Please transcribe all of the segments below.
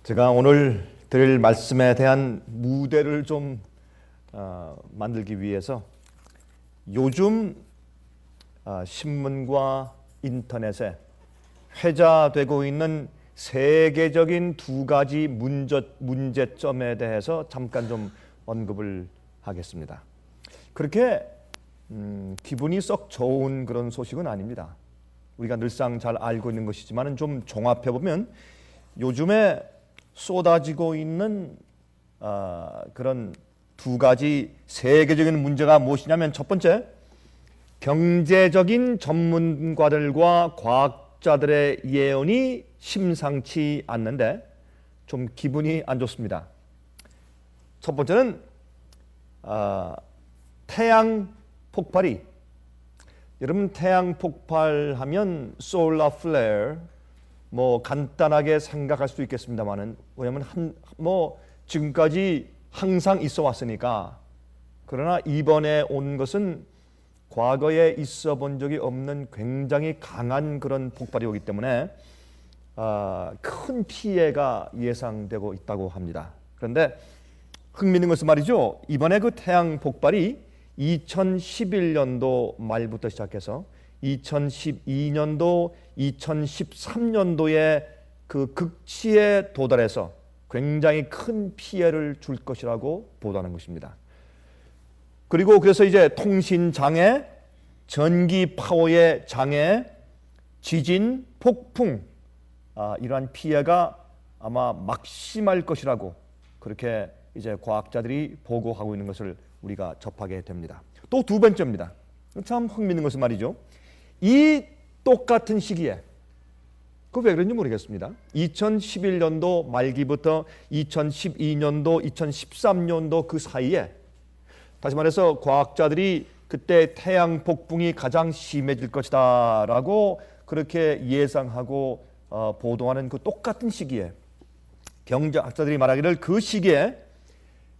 제가 오늘 드릴 말씀에 대한 무대를 좀 만들기 위해서 요즘 신문과 인터넷에 회자되고 있는 세계적인 두 가지 문제점에 대해서 잠깐 좀 언급을 하겠습니다. 그렇게 기분이 썩 좋은 그런 소식은 아닙니다. 우리가 늘상 잘 알고 있는 것이지만 좀 종합해 보면 요즘에 쏟아지고 있는 그런 두 가지 세계적인 문제가 무엇이냐면, 첫 번째, 경제적인 전문가들과 과학자들의 예언이 심상치 않는데 좀 기분이 안 좋습니다. 첫 번째는 태양 폭발이, 여러분 태양 폭발하면 솔라 플레어 뭐 간단하게 생각할 수도 있겠습니다만은, 왜냐하면 지금까지 항상 있어 왔으니까. 그러나 이번에 온 것은 과거에 있어 본 적이 없는 굉장히 강한 그런 폭발이 오기 때문에 큰 피해가 예상되고 있다고 합니다. 그런데 흥미있는 것은 말이죠, 이번에 그 태양 폭발이 2011년도 말부터 시작해서 2012년도, 2013년도에 그 극치에 도달해서 굉장히 큰 피해를 줄 것이라고 보도하는 것입니다. 그리고 그래서 이제 통신 장애, 전기 파워의 장애, 지진, 폭풍, 이러한 피해가 아마 막심할 것이라고 그렇게 이제 과학자들이 보고하고 있는 것을 우리가 접하게 됩니다. 또 두 번째입니다. 참 흥미있는 것은 말이죠, 이 똑같은 시기에, 그 왜 그런지 모르겠습니다. 2011년도 말기부터 2012년도, 2013년도 그 사이에, 다시 말해서 과학자들이 그때 태양 폭풍이 가장 심해질 것이다 라고 그렇게 예상하고 보도하는 그 똑같은 시기에, 경제학자들이 말하기를 그 시기에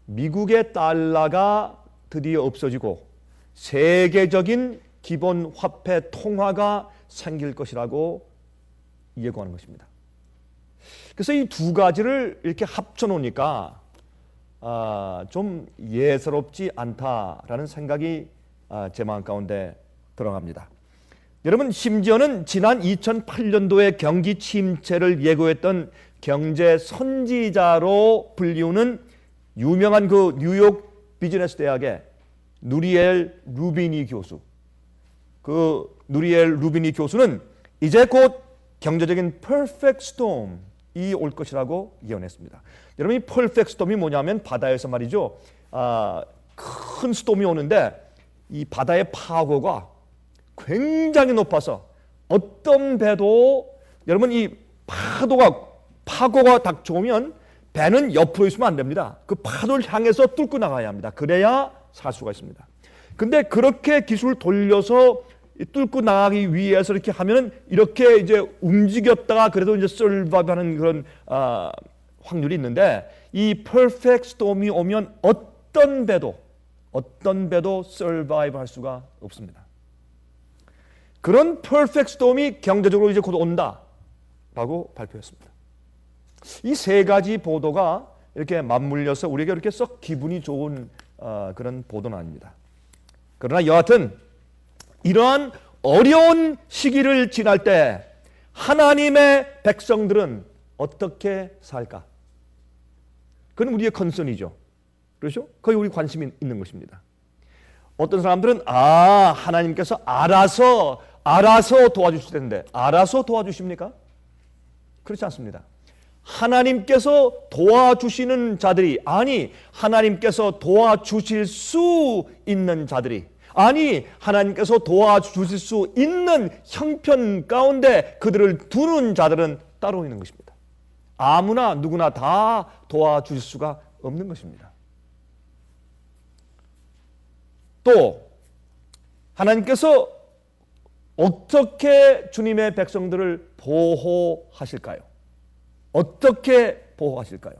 미국의 달러가 드디어 없어지고 세계적인 기본 화폐 통화가 생길 것이라고 예고하는 것입니다. 그래서 이 두 가지를 이렇게 합쳐 놓으니까 좀 예사롭지 않다라는 생각이 제 마음 가운데 들어갑니다. 여러분, 심지어는 지난 2008년도에 경기 침체를 예고했던 경제 선지자로 불리우는 유명한 그 뉴욕 비즈니스 대학의 누리엘 루비니 교수, 그 누리엘 루비니 교수는 이제 곧 경제적인 퍼펙트 스톰이 올 것이라고 예언했습니다. 여러분, 이 퍼펙트 스톰이 뭐냐면 바다에서 말이죠, 큰 스톰이 오는데 이 바다의 파고가 굉장히 높아서 어떤 배도, 여러분 이 파고가 닥쳐오면 배는 옆으로 있으면 안 됩니다. 그 파도를 향해서 뚫고 나가야 합니다. 그래야 살 수가 있습니다. 근데 그렇게 기술을 돌려서 뚫고 나가기 위해서 이렇게 하면은 이렇게 이제 움직였다가 그래도 이제 서바이브하는 그런 확률이 있는데, 이 퍼펙트 스톰이 오면 어떤 배도 서바이브할 수가 없습니다. 그런 퍼펙트 스톰이 경제적으로 이제 곧 온다라고 발표했습니다. 이 세 가지 보도가 이렇게 맞물려서 우리에게 이렇게 썩 기분이 좋은 그런 보도는 아닙니다. 그러나 여하튼 이러한 어려운 시기를 지날 때 하나님의 백성들은 어떻게 살까? 그건 우리의 컨선이죠. 그렇죠? 거기 우리 관심이 있는 것입니다. 어떤 사람들은 하나님께서 알아서 도와주실 텐데, 알아서 도와주십니까? 그렇지 않습니다. 하나님께서 도와주시는 자들이, 하나님께서 도와주실 수 있는 자들이, 하나님께서 도와주실 수 있는 형편 가운데 그들을 두는 자들은 따로 있는 것입니다. 아무나 누구나 다 도와주실 수가 없는 것입니다. 또 하나님께서 어떻게 주님의 백성들을 보호하실까요? 어떻게 보호하실까요?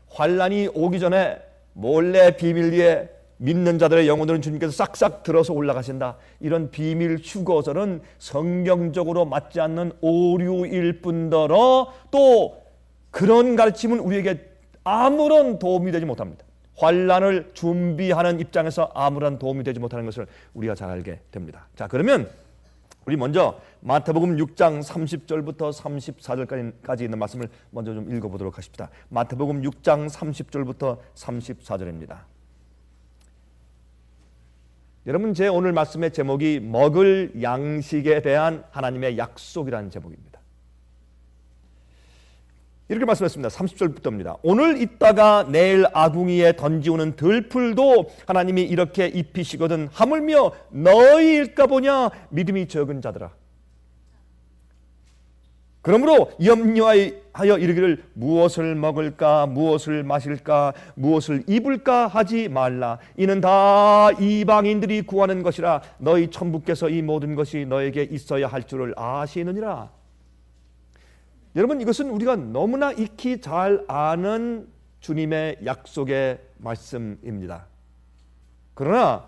환난이 오기 전에 몰래 비밀리에 믿는 자들의 영혼들은 주님께서 싹싹 들어서 올라가신다. 이런 비밀 휴거설은 성경적으로 맞지 않는 오류일 뿐더러 또 그런 가르침은 우리에게 아무런 도움이 되지 못합니다. 환난을 준비하는 입장에서 아무런 도움이 되지 못하는 것을 우리가 잘 알게 됩니다. 자, 그러면 우리 먼저 마태복음 6장 30절부터 34절까지 있는 말씀을 먼저 좀 읽어보도록 하십시다. 마태복음 6장 30절부터 34절입니다. 여러분, 제 오늘 말씀의 제목이 먹을 양식에 대한 하나님의 약속이라는 제목입니다. 이렇게 말씀했습니다. 30절부터입니다. 오늘 있다가 내일 아궁이에 던지우는 들풀도 하나님이 이렇게 입히시거든 하물며 너희일까 보냐 믿음이 적은 자들아. 그러므로 염려하여 이르기를 무엇을 먹을까 무엇을 마실까 무엇을 입을까 하지 말라. 이는 다 이방인들이 구하는 것이라. 너희 천부께서 이 모든 것이 너에게 있어야 할 줄을 아시느니라. 여러분, 이것은 우리가 너무나 익히 잘 아는 주님의 약속의 말씀입니다. 그러나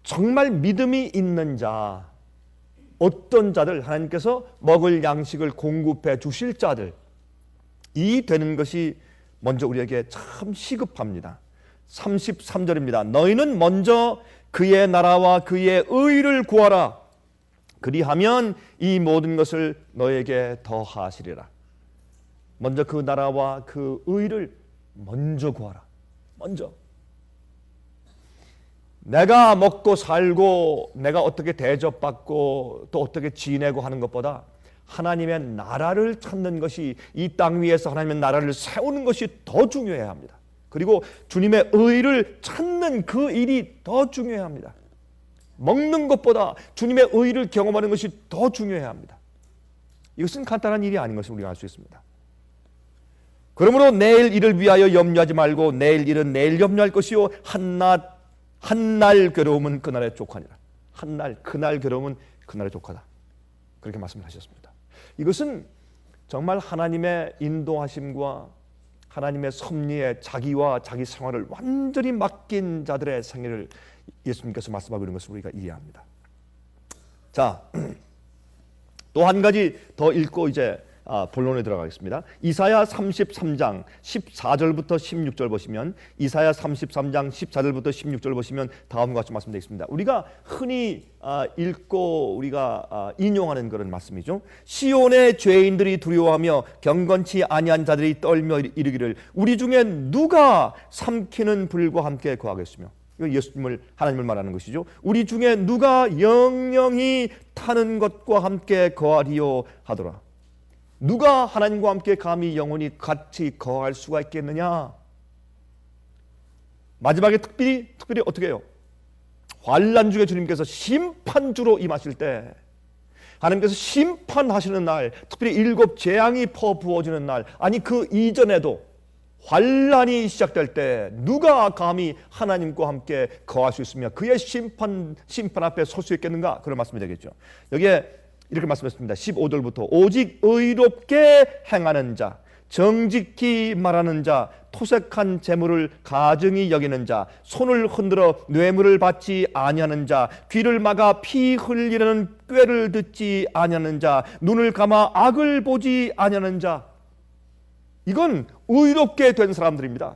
정말 믿음이 있는 자, 어떤 자들, 하나님께서 먹을 양식을 공급해 주실 자들, 이 되는 것이 먼저 우리에게 참 시급합니다. 33절입니다. 너희는 먼저 그의 나라와 그의 의를 구하라. 그리하면 이 모든 것을 너에게 더하시리라. 먼저 그 나라와 그 의를 먼저 구하라. 먼저. 내가 먹고 살고 내가 어떻게 대접받고 또 어떻게 지내고 하는 것보다 하나님의 나라를 찾는 것이, 이 땅 위에서 하나님의 나라를 세우는 것이 더 중요해야 합니다. 그리고 주님의 의를 찾는 그 일이 더 중요해야 합니다. 먹는 것보다 주님의 의를 경험하는 것이 더 중요해야 합니다. 이것은 간단한 일이 아닌 것을 우리가 알 수 있습니다. 그러므로 내일 일을 위하여 염려하지 말고 내일 일은 내일 염려할 것이요 한날 괴로움은 그날에 족하니라. 그날 괴로움은 그날에 족하다. 그렇게 말씀을 하셨습니다. 이것은 정말 하나님의 인도하심과 하나님의 섭리에 자기와 자기 생활을 완전히 맡긴 자들의 생애를 예수님께서 말씀하고 있는 것을 우리가 이해합니다. 자, 또 한 가지 더 읽고 이제 본론에 들어가겠습니다. 이사야 33장 14절부터 16절 보시면, 이사야 33장 14절부터 16절 보시면 다음과 같이 말씀되어 있습니다. 우리가 흔히 읽고 우리가 인용하는 그런 말씀이죠. 시온의 죄인들이 두려워하며 경건치 아니한 자들이 떨며 이르기를 우리 중에 누가 삼키는 불과 함께 거하겠으며, 이건 예수님을, 하나님을 말하는 것이죠. 우리 중에 누가 영영이 타는 것과 함께 거하리요 하더라. 누가 하나님과 함께 감히 영원히 같이 거할 수가 있겠느냐? 마지막에 특별히 어떻게 해요? 환난 중에 주님께서 심판주로 임하실 때, 하나님께서 심판하시는 날, 특별히 7 재앙이 퍼부어지는 날, 아니 그 이전에도 환난이 시작될 때 누가 감히 하나님과 함께 거할 수 있으며 그의 심판 앞에 설 수 있겠는가? 그런 말씀이 되겠죠. 여기에 이렇게 말씀했습니다. 15절부터 오직 의롭게 행하는 자, 정직히 말하는 자, 토색한 재물을 가증히 여기는 자, 손을 흔들어 뇌물을 받지 아니하는 자, 귀를 막아 피 흘리는 꾀를 듣지 아니하는 자, 눈을 감아 악을 보지 아니하는 자. 이건 의롭게 된 사람들입니다.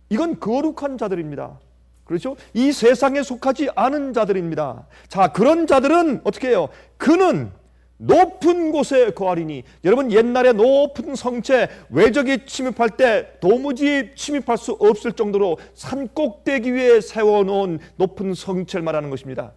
이건 거룩한 자들입니다. 그렇죠? 이 세상에 속하지 않은 자들입니다. 자, 그런 자들은 어떻게 해요? 그는 높은 곳에 거하리니. 여러분, 옛날에 높은 성체, 외적이 침입할 때 도무지 침입할 수 없을 정도로 산 꼭대기 위에 세워놓은 높은 성체를 말하는 것입니다.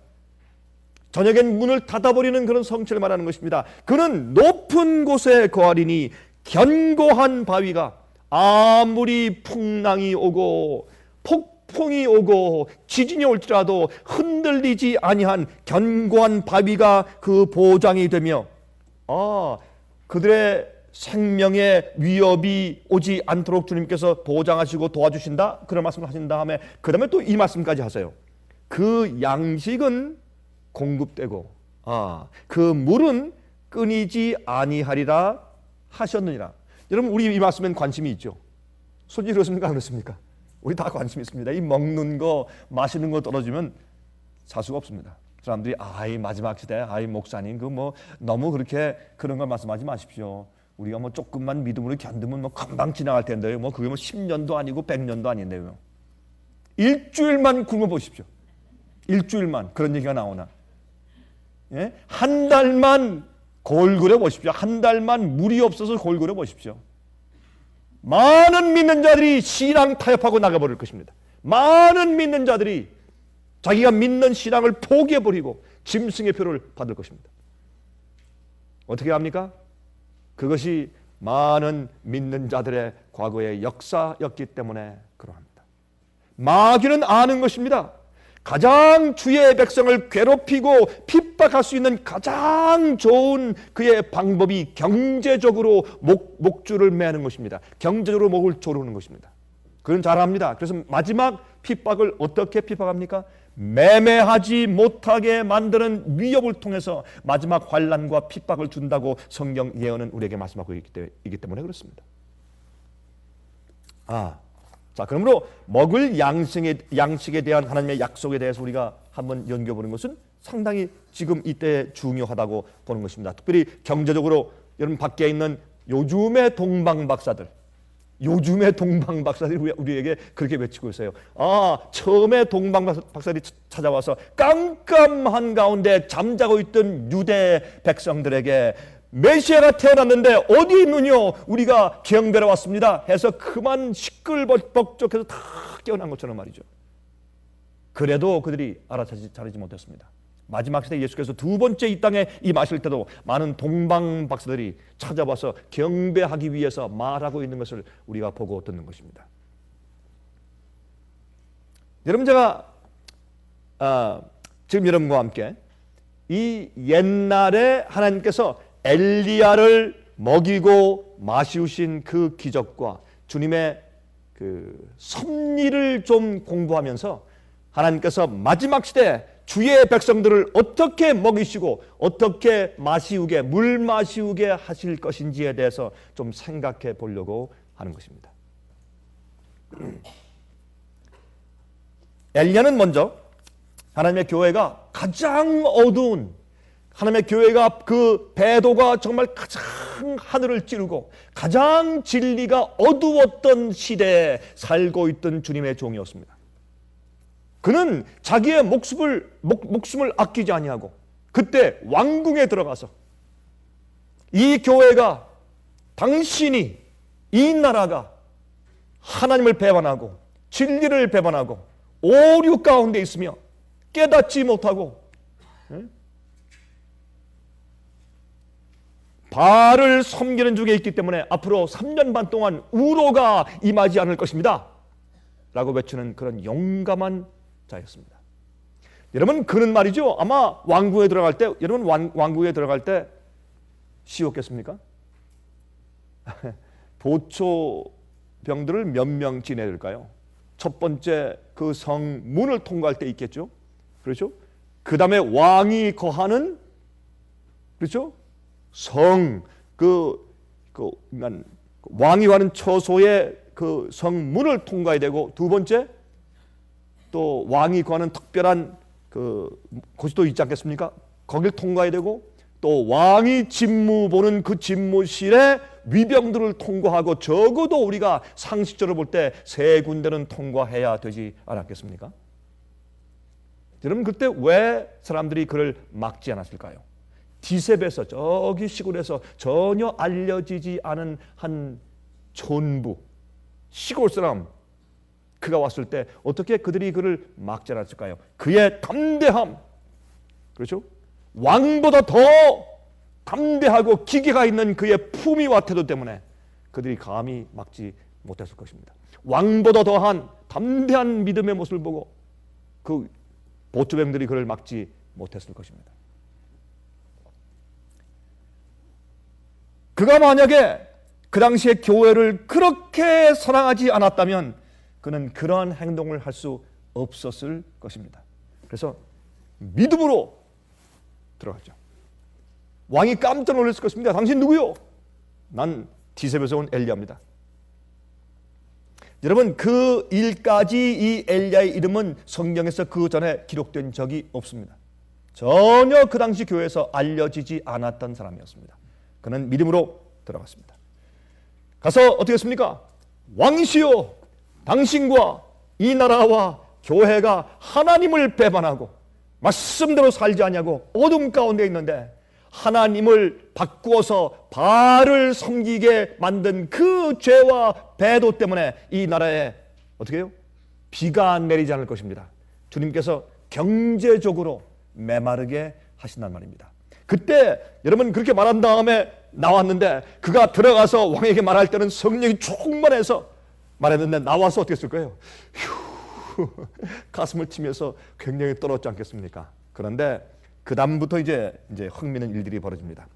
저녁엔 문을 닫아버리는 그런 성체를 말하는 것입니다. 그는 높은 곳에 거하리니 견고한 바위가 아무리 풍랑이 오고 폭풍이 오고 지진이 올지라도 흔들리지 아니한 견고한 바위가 그 보장이 되며, 그들의 생명의 위협이 오지 않도록 주님께서 보장하시고 도와주신다, 그런 말씀을 하신 다음에 그 다음에 또 이 말씀까지 하세요. 그 양식은 공급되고 그 물은 끊이지 아니하리라 하셨느니라. 여러분, 우리 이 말씀엔 관심이 있죠. 솔직히 그렇습니까? 안 그렇습니까? 우리 다 관심 있습니다. 이 먹는 거, 마시는 거 떨어지면 살 수가 없습니다. 사람들이 이 마지막 시대, 목사님 그 뭐 너무 그렇게 그런 걸 말씀하지 마십시오. 우리가 뭐 조금만 믿음으로 견디면 뭐 금방 지나갈 텐데요. 뭐 그게 뭐 10년도 아니고 100년도 아닌데요. 일주일만 굶어 보십시오. 일주일만 그런 얘기가 나오나? 예? 한 달만 골고려 보십시오. 한 달만 물이 없어서 골고려 보십시오. 많은 믿는 자들이 신앙 타협하고 나가버릴 것입니다. 많은 믿는 자들이 자기가 믿는 신앙을 포기해버리고 짐승의 표를 받을 것입니다. 어떻게 합니까? 그것이 많은 믿는 자들의 과거의 역사였기 때문에 그러합니다. 마귀는 아는 것입니다. 가장 주의 백성을 괴롭히고 핍박할 수 있는 가장 좋은 그의 방법이 경제적으로 목줄을 매는 것입니다. 경제적으로 목을 조르는 것입니다. 그건 잘합니다. 그래서 마지막 핍박을 어떻게 핍박합니까? 매매하지 못하게 만드는 위협을 통해서 마지막 환난과 핍박을 준다고 성경 예언은 우리에게 말씀하고 있기 때문에 그렇습니다. 자, 그러므로 먹을 양식에 대한 하나님의 약속에 대해서 우리가 한번 연구해보는 것은 상당히 지금 이때 중요하다고 보는 것입니다. 특별히 경제적으로 여러분 밖에 있는 요즘의 동방박사들이 우리에게 그렇게 외치고 있어요. 처음에 동방박사들이 찾아와서 깜깜한 가운데 잠자고 있던 유대 백성들에게 메시아가 태어났는데 어디 있느냐? 우리가 경배하러 왔습니다 해서 그만 시끌벅적해서 다 깨어난 것처럼 말이죠. 그래도 그들이 알아차리지 못했습니다. 마지막 시대 예수께서 두 번째 이 땅에 임하실 때도 많은 동방 박사들이 찾아와서 경배하기 위해서 말하고 있는 것을 우리가 보고 듣는 것입니다. 여러분, 제가 지금 여러분과 함께 이 옛날에 하나님께서 엘리야를 먹이고 마시우신 그 기적과 주님의 그 섭리를 좀 공부하면서 하나님께서 마지막 시대 주의 백성들을 어떻게 먹이시고 어떻게 마시우게, 물 마시우게 하실 것인지에 대해서 좀 생각해 보려고 하는 것입니다. 엘리야는 먼저 하나님의 교회가 가장 어두운, 하나님의 교회가 그 배도가 정말 가장 하늘을 찌르고 가장 진리가 어두웠던 시대에 살고 있던 주님의 종이었습니다. 그는 자기의 목숨을 아끼지 아니하고 그때 왕궁에 들어가서 이 교회가, 당신이, 이 나라가 하나님을 배반하고 진리를 배반하고 오류 가운데 있으며 깨닫지 못하고 바알을 섬기는 중에 있기 때문에 앞으로 3년 반 동안 우로가 임하지 않을 것입니다 라고 외치는 그런 용감한 자였습니다. 여러분, 그는 말이죠, 아마 왕궁에 들어갈 때, 여러분 왕궁에 들어갈 때 쉬웠겠습니까? 보초병들을 몇 명 지내야 될까요? 첫 번째 그 성문을 통과할 때 있겠죠. 그렇죠? 그 다음에 왕이 거하는, 그렇죠? 왕이 가는 처소의 그 성문을 통과해야 되고, 두 번째 또 왕이 거하는 특별한 그 곳이 또 있지 않겠습니까? 거길 통과해야 되고, 또 왕이 집무 보는 그 집무실에 위병들을 통과하고, 적어도 우리가 상식적으로 볼 때 세 군데는 통과해야 되지 않았겠습니까? 여러분, 그때 왜 사람들이 그를 막지 않았을까요? 디셉에서, 저기 시골에서 전혀 알려지지 않은 한 촌부, 시골 사람, 그가 왔을 때 어떻게 그들이 그를 막지 않았을까요? 그의 담대함, 그렇죠? 왕보다 더 담대하고 기계가 있는 그의 품위와 태도 때문에 그들이 감히 막지 못했을 것입니다. 왕보다 더한 담대한 믿음의 모습을 보고 그 보초병들이 그를 막지 못했을 것입니다. 그가 만약에 그 당시에 교회를 그렇게 사랑하지 않았다면 그는 그러한 행동을 할 수 없었을 것입니다. 그래서 믿음으로 들어갔죠. 왕이 깜짝 놀랐을 것입니다. 당신 누구요? 난 디셉에서 온 엘리야입니다. 여러분, 그 일까지 이 엘리야의 이름은 성경에서 그 전에 기록된 적이 없습니다. 전혀 그 당시 교회에서 알려지지 않았던 사람이었습니다. 그는 믿음으로 들어갔습니다. 가서 어떻게 했습니까? 왕이시여, 당신과 이 나라와 교회가 하나님을 배반하고 말씀대로 살지 아니하고 어둠 가운데 있는데 하나님을 바꾸어서 바알을 섬기게 만든 그 죄와 배도 때문에 이 나라에 어떻게 해요? 비가 내리지 않을 것입니다. 주님께서 경제적으로 메마르게 하신단 말입니다. 그때 여러분 그렇게 말한 다음에 나왔는데 그가 들어가서 왕에게 말할 때는 성령이 충만해서 말했는데 나와서 어떻게 했을 거예요? 휴, 가슴을 치면서 굉장히 떨었지 않겠습니까? 그런데 그 다음부터 이제 흥미있는 일들이 벌어집니다.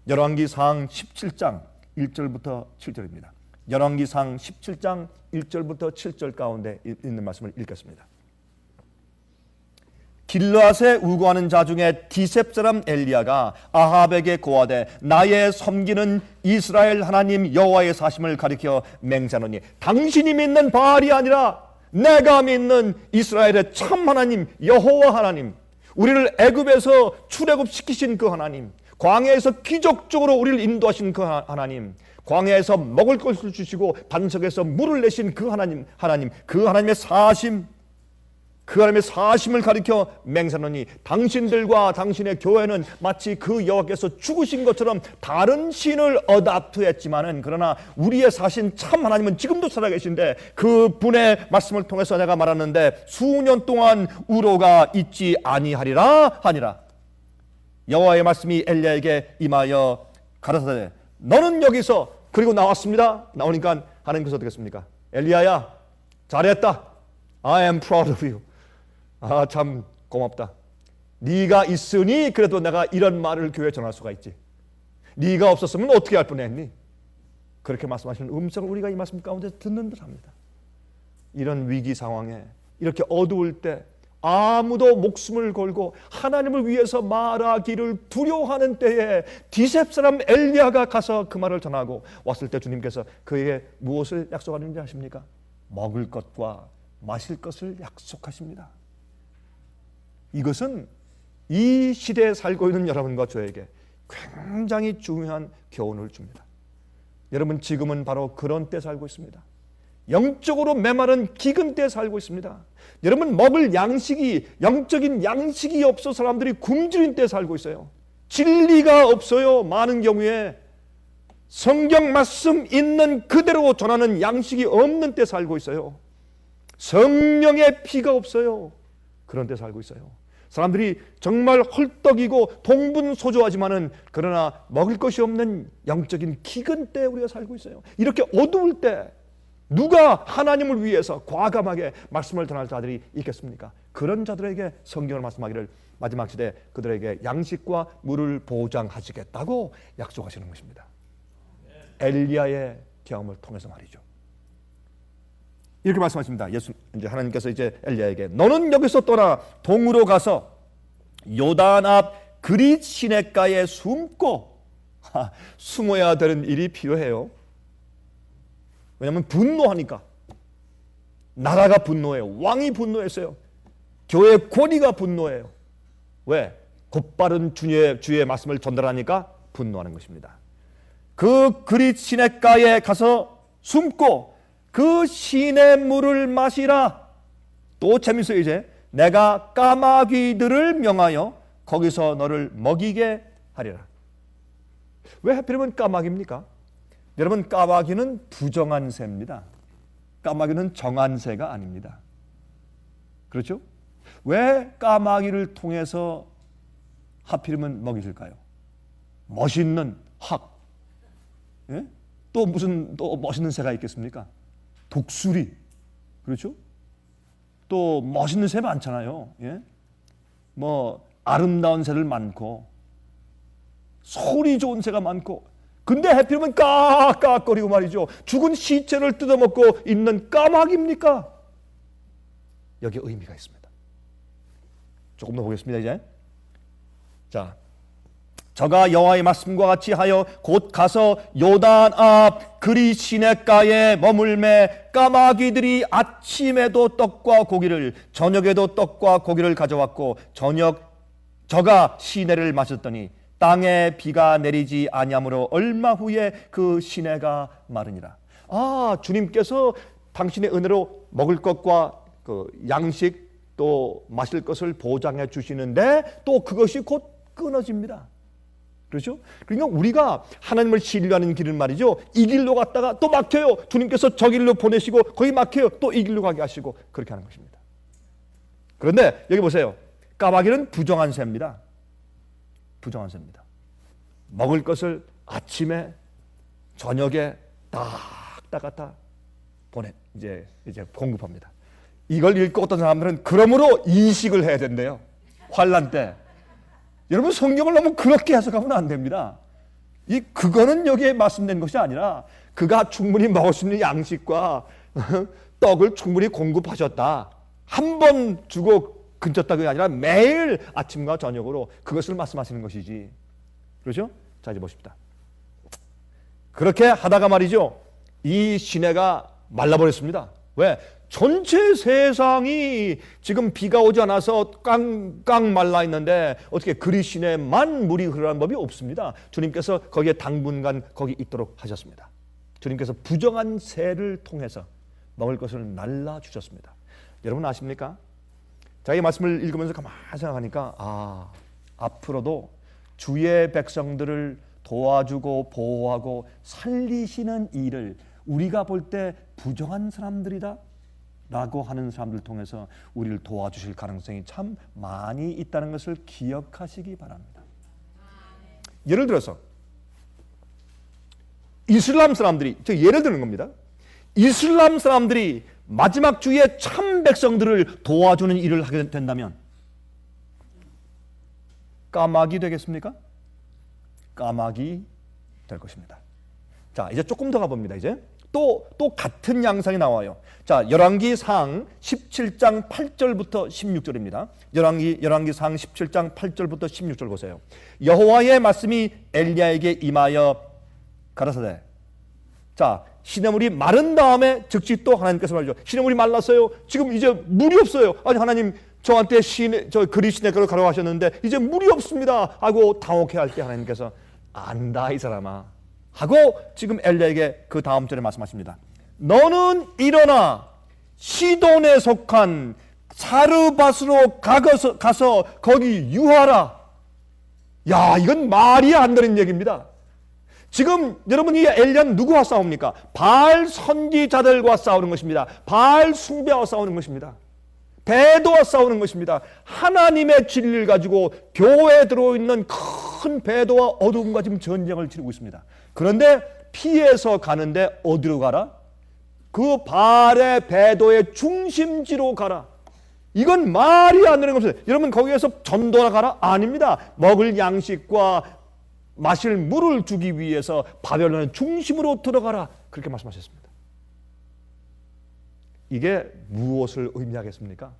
열왕기상 17장 1절부터 7절입니다. 열왕기상 17장 1절부터 7절 가운데 있는 말씀을 읽겠습니다. 길르앗에 우거하는 자 중에 디셉 사람 엘리야가 아합에게 고하되 나의 섬기는 이스라엘 하나님 여호와의 사심을 가리켜 맹세하노니 당신이 믿는 바알이 아니라 내가 믿는 이스라엘의 참 하나님 여호와 하나님, 우리를 애굽에서 출애굽시키신 그 하나님, 광야에서 기적적으로 우리를 인도하신 그 하나님, 광야에서 먹을 것을 주시고 반석에서 물을 내신 그 하나님, 그 하나님의 사심, 그 하나님의 사심을 가리켜 맹세하노니 당신들과 당신의 교회는 마치 그 여호와께서 죽으신 것처럼 다른 신을 어답트했지만은 그러나 우리의 사신 참 하나님은 지금도 살아계신데 그 분의 말씀을 통해서 내가 말하는데 수년 동안 우로가 있지 아니하리라 하니라. 여호와의 말씀이 엘리야에게 임하여 가라사대 너는 여기서, 그리고 나왔습니다. 나오니까 하나님께서 어떻게 했습니까? 엘리야야 잘했다. I am proud of you. 아, 참 고맙다. 네가 있으니 그래도 내가 이런 말을 교회에 전할 수가 있지. 네가 없었으면 어떻게 할 뻔했니? 그렇게 말씀하시는 음성을 우리가 이 말씀 가운데 듣는 듯합니다. 이런 위기 상황에, 이렇게 어두울 때 아무도 목숨을 걸고 하나님을 위해서 말하기를 두려워하는 때에 디셉 사람 엘리야가 가서 그 말을 전하고 왔을 때 주님께서 그에게 무엇을 약속하는지 아십니까? 먹을 것과 마실 것을 약속하십니다. 이것은 이 시대에 살고 있는 여러분과 저에게 굉장히 중요한 교훈을 줍니다. 여러분 지금은 바로 그런 때 살고 있습니다. 영적으로 메마른 기근 때 살고 있습니다. 여러분 먹을 양식이, 영적인 양식이 없어 사람들이 굶주린 때 살고 있어요. 진리가 없어요. 많은 경우에 성경 말씀 있는 그대로 전하는 양식이 없는 때 살고 있어요. 성령의 피가 없어요. 그런 데 살고 있어요. 사람들이 정말 헐떡이고 동분소조하지만은 그러나 먹을 것이 없는 영적인 기근 때 우리가 살고 있어요. 이렇게 어두울 때 누가 하나님을 위해서 과감하게 말씀을 전할 자들이 있겠습니까? 그런 자들에게 성경을 말씀하기를 마지막 시대에 그들에게 양식과 물을 보장하시겠다고 약속하시는 것입니다. 엘리야의 경험을 통해서 말이죠. 이렇게 말씀하십니다. 이제 하나님께서 이제 엘리야에게 너는 여기서 떠나 동으로 가서 요단 앞 그릿 시냇가에 숨고, 숨어야 되는 일이 필요해요. 왜냐하면 분노하니까. 나라가 분노해요. 왕이 분노했어요. 교회 권위가 분노해요. 왜? 곧바른 주의 말씀을 전달하니까 분노하는 것입니다. 그 그릿 시냇가에 가서 숨고 그 시냇물을 마시라. 또 재밌어요. 이제 내가 까마귀들을 명하여 거기서 너를 먹이게 하리라. 왜 하필이면 까마귀입니까? 여러분 까마귀는 부정한 새입니다. 까마귀는 정한 새가 아닙니다. 그렇죠? 왜 까마귀를 통해서 하필이면 먹이실까요? 멋있는 학. 예? 또 무슨 또 멋있는 새가 있겠습니까? 독수리. 그렇죠? 또 멋있는 새 많잖아요. 예? 뭐 아름다운 새들 많고 소리 좋은 새가 많고, 근데 하필이면 까까거리고 말이죠. 죽은 시체를 뜯어먹고 있는 까마귀입니까? 여기에 의미가 있습니다. 조금 더 보겠습니다. 이제 자, 저가 여호와의 말씀과 같이 하여 곧 가서 요단 앞 그릿 시냇가에 머물매 까마귀들이 아침에도 떡과 고기를 저녁에도 떡과 고기를 가져왔고 저가 시내를 마셨더니 땅에 비가 내리지 아니하므로 얼마 후에 그 시내가 마르니라. 주님께서 당신의 은혜로 먹을 것과 그 양식 또 마실 것을 보장해 주시는데 또 그것이 곧 끊어집니다. 그렇죠? 그러니까 우리가 하나님을 신뢰하는 길은 말이죠, 이 길로 갔다가 또 막혀요. 주님께서 저 길로 보내시고 거기 막혀요. 또 이 길로 가게 하시고 그렇게 하는 것입니다. 그런데 여기 보세요. 까마귀는 부정한 새입니다. 부정한 새입니다. 먹을 것을 아침에 저녁에 딱 갖다 이제 공급합니다. 이걸 읽고 어떤 사람들은 그러므로 인식을 해야 된대요. 환난 때. 여러분, 성경을 너무 그렇게 해석하면 안 됩니다. 그거는 여기에 말씀된 것이 아니라 그가 충분히 먹을 수 있는 양식과 떡을 충분히 공급하셨다. 한 번 주고 근쳤다 그게 아니라 매일 아침과 저녁으로 그것을 말씀하시는 것이지. 그렇죠? 자, 이제 보십시다. 그렇게 하다가 말이죠, 이 시내가 말라버렸습니다. 왜? 전체 세상이 지금 비가 오지 않아서 깡깡 말라 있는데 어떻게 그리 시내만 물이 흐르는 법이 없습니다. 주님께서 거기에 당분간 거기 있도록 하셨습니다. 주님께서 부정한 새를 통해서 먹을 것을 날라 주셨습니다. 여러분 아십니까? 자기 말씀을 읽으면서 가만히 생각하니까 앞으로도 주의 백성들을 도와주고 보호하고 살리시는 일을 우리가 볼 때 부정한 사람들이다 라고 하는 사람들 통해서 우리를 도와주실 가능성이 참 많이 있다는 것을 기억하시기 바랍니다. 예를 들어서 이슬람 사람들이, 예를 드는 겁니다. 이슬람 사람들이 마지막 주에 참 백성들을 도와주는 일을 하게 된다면 까마귀 되겠습니까? 까마귀 될 것입니다. 자, 이제 조금 더 가봅니다. 이제 또 같은 양상이 나와요. 자, 열왕기상 17장 8절부터 16절입니다. 열왕기상 17장 8절부터 16절 보세요. 여호와의 말씀이 엘리야에게 임하여 가라사대. 자, 시냇물이 마른 다음에 즉시 또 하나님께서 말이죠. 시냇물이 말랐어요. 지금 이제 물이 없어요. 아니, 하나님 저한테 그리 시냇가로 가라고 하셨는데 이제 물이 없습니다 하고 당혹해할 때 하나님께서 안다 이 사람아 하고 지금 엘리야에게 그 다음 절에 말씀하십니다. 너는 일어나 시돈에 속한 사르밧으로 가서 거기 유하라. 야, 이건 말이 안 되는 얘기입니다. 지금 여러분, 이 엘리야는 누구와 싸웁니까? 바알 선지자들과 싸우는 것입니다. 바알 숭배와 싸우는 것입니다. 배도와 싸우는 것입니다. 하나님의 진리를 가지고 교회에 들어있는 큰 배도와 어두움과 지금 전쟁을 치르고 있습니다. 그런데 피해서 가는데 어디로 가라? 그 바알의 배도의 중심지로 가라. 이건 말이 안 되는 겁니다. 여러분, 거기에서 전도하러 가라? 아닙니다. 먹을 양식과 마실 물을 주기 위해서 바벨론의 중심으로 들어가라. 그렇게 말씀하셨습니다. 이게 무엇을 의미하겠습니까?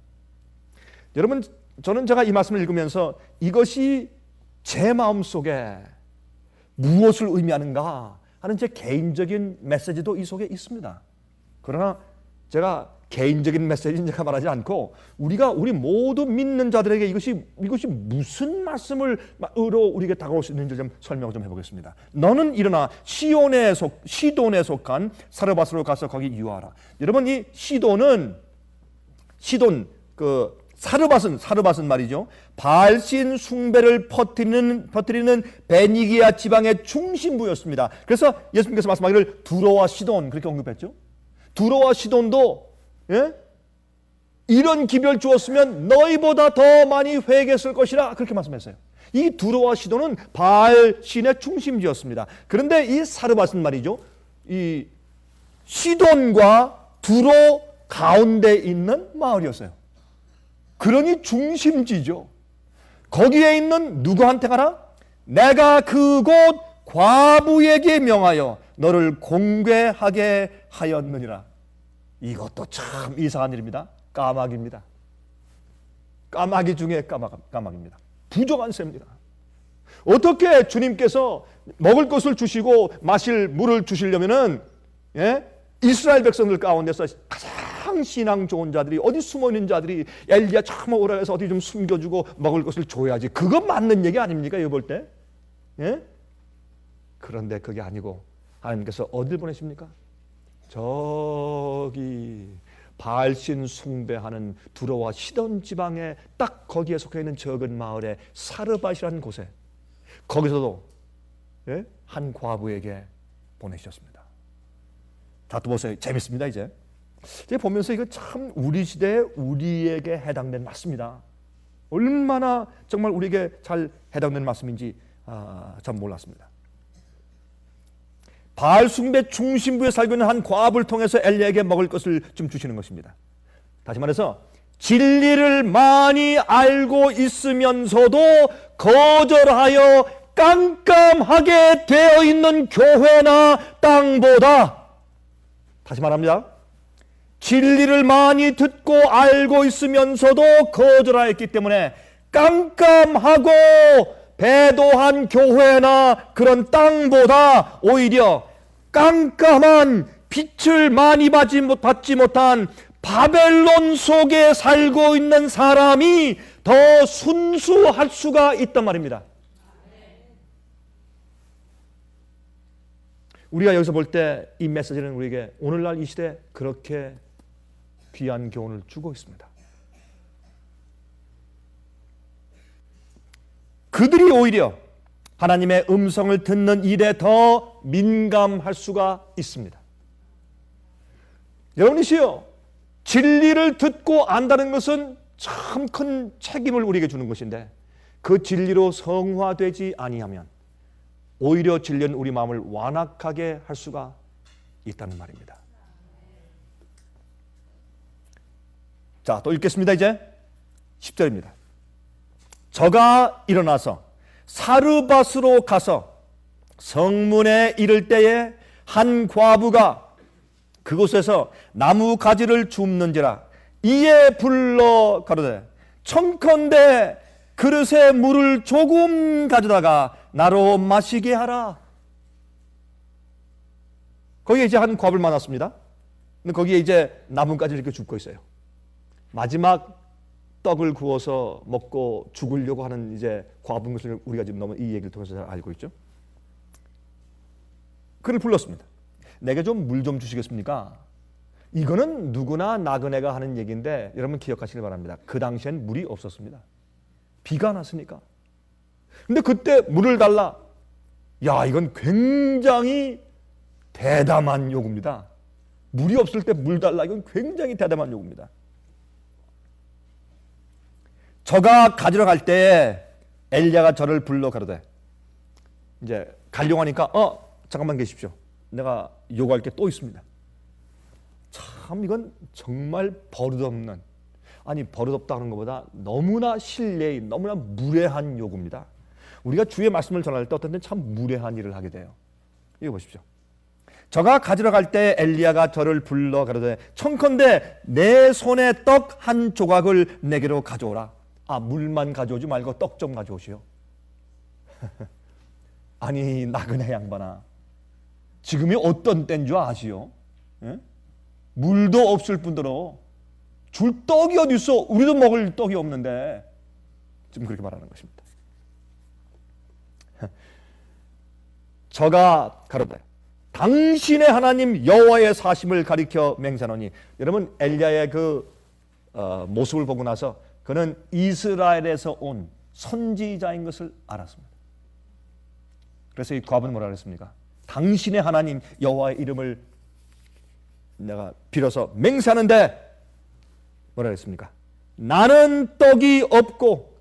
여러분, 저는 제가 이 말씀을 읽으면서 이것이 제 마음속에 무엇을 의미하는가 하는 제 개인적인 메시지도 이 속에 있습니다. 그러나 제가 개인적인 메시지는 제가 말하지 않고 우리 모두 믿는 자들에게 이것이 무슨 말씀으로 우리에게 다가올 수 있는지 좀 설명을 좀 해보겠습니다. 너는 일어나 시돈에 속한 사르밧으로 가서 거기 유하라. 여러분, 이 시돈 사르밧은 말이죠, 바알신 숭배를 퍼뜨리는 베니기아 지방의 중심부였습니다. 그래서 예수님께서 말씀하기를 두로와 시돈 그렇게 언급했죠. 두로와 시돈도 이런 기별 주었으면 너희보다 더 많이 회개했을 것이라 그렇게 말씀했어요. 이 두로와 시돈은 바알 신의 중심지였습니다. 그런데 이 사르밧은 말이죠, 이 시돈과 두로 가운데 있는 마을이었어요. 그러니 중심지죠. 거기에 있는 누구한테 가라? 내가 그곳 과부에게 명하여 너를 공개하게 하였느니라. 이것도 참 이상한 일입니다. 까마귀입니다. 까마귀 중에 까마귀입니다. 부정한 새입니다. 어떻게 주님께서 먹을 것을 주시고 마실 물을 주시려면은 이스라엘 백성들 가운데서 가장 신앙 좋은 자들이 어디 숨어 있는 자들이 엘리야 참 오라 해서 어디 좀 숨겨주고 먹을 것을 줘야지. 그거 맞는 얘기 아닙니까? 이거 볼 때 예? 그런데 그게 아니고 하나님께서 어딜 보내십니까? 저기 바알신 숭배하는 두로와 시돈 지방에 딱 거기에 속해 있는 적은 마을에 사르밧이라는 곳에, 거기서도 예? 한 과부에게 보내셨습니다. 자, 또 보세요. 재밌습니다. 이제 보면서 이거 참 우리 시대에 우리에게 해당된 말씀이다. 얼마나 정말 우리에게 잘 해당된 말씀인지 참 몰랐습니다. 바알 숭배 중심부에 살고 있는 한 과부를 통해서 엘리야에게 먹을 것을 좀 주시는 것입니다. 다시 말해서 진리를 많이 알고 있으면서도 거절하여 깜깜하게 되어 있는 교회나 땅보다, 다시 말합니다. 진리를 많이 듣고 알고 있으면서도 거절하였기 때문에 깜깜하고 배도한 교회나 그런 땅보다 오히려 깜깜한 빛을 많이 받지 못한 바벨론 속에 살고 있는 사람이 더 순수할 수가 있단 말입니다. 우리가 여기서 볼 때 이 메시지는 우리에게 오늘날 이 시대에 그렇게 귀한 교훈을 주고 있습니다. 그들이 오히려 하나님의 음성을 듣는 일에 더 민감할 수가 있습니다. 여러분이시여, 진리를 듣고 안다는 것은 참 큰 책임을 우리에게 주는 것인데, 그 진리로 성화되지 아니하면 오히려 진리는 우리 마음을 완악하게 할 수가 있다는 말입니다. 자, 또 읽겠습니다. 이제 10절입니다. 저가 일어나서 사르밧으로 가서 성문에 이를 때에 한 과부가 그곳에서 나무 가지를 줍는지라. 이에 불러 가로되 청컨대 그릇에 물을 조금 가져다가 나로 마시게 하라. 거기에 이제 한 과부를 만났습니다. 근데 거기에 이제 나뭇가지를 이렇게 줍고 있어요. 마지막 떡을 구워서 먹고 죽으려고 하는 이제 과부인 것을 우리가 지금 너무 이 얘기를 통해서 잘 알고 있죠. 그를 불렀습니다. 내게 좀 물 좀 주시겠습니까? 이거는 누구나 나그네가 하는 얘기인데 여러분 기억하시길 바랍니다. 그 당시엔 물이 없었습니다. 비가 났으니까. 근데 그때 물을 달라. 야, 이건 굉장히 대담한 요구입니다. 물이 없을 때 물 달라. 이건 굉장히 대담한 요구입니다. 저가 가지러 갈 때에 엘리야가 저를 불러 가로되, 이제 가려고 하니까 잠깐만 계십시오. 내가 요구할 게 또 있습니다. 참 이건 정말 버릇없는, 아니 버릇없다는 것보다 너무나 실례인, 너무나 무례한 요구입니다. 우리가 주의 말씀을 전할 때 어떤 때는 참 무례한 일을 하게 돼요. 이거 보십시오. 저가 가지러 갈 때 엘리야가 저를 불러 가로되 청컨대 내 손에 떡 한 조각을 내게로 가져오라. 물만 가져오지 말고 떡 좀 가져오시오. 아니 나그네 양반아, 지금이 어떤 때인 줄 아시오? 예? 물도 없을 뿐더러 줄 떡이 어디 있어? 우리도 먹을 떡이 없는데. 지금 그렇게 말하는 것입니다. 저가 가로되 당신의 하나님 여호와의 사심을 가리켜 맹세하노니. 여러분 엘리야의 그 모습을 보고 나서 그는 이스라엘에서 온 선지자인 것을 알았습니다. 그래서 이 과부는 뭐라 그랬습니까? 당신의 하나님 여호와의 이름을 내가 빌어서 맹세하는데 뭐라 그랬습니까? 나는 떡이 없고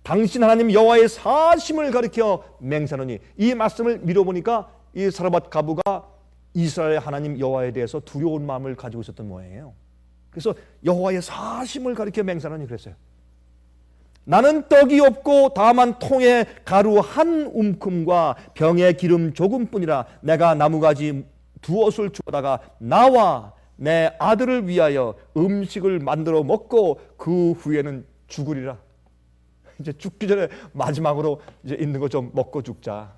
당신 하나님 여호와의 사심을 가리켜 맹세하노니. 이 말씀을 미뤄보니까 이 사르밧 과부가 이스라엘의 하나님 여호와에 대해서 두려운 마음을 가지고 있었던 모양이에요. 그래서 여호와의 사심을 가리켜 맹세하노니 그랬어요. 나는 떡이 없고 다만 통에 가루 한 움큼과 병에 기름 조금뿐이라. 내가 나무가지 두엇을 주어다가 나와 내 아들을 위하여 음식을 만들어 먹고 그 후에는 죽으리라. 이제 죽기 전에 마지막으로 이제 있는 거 좀 먹고 죽자.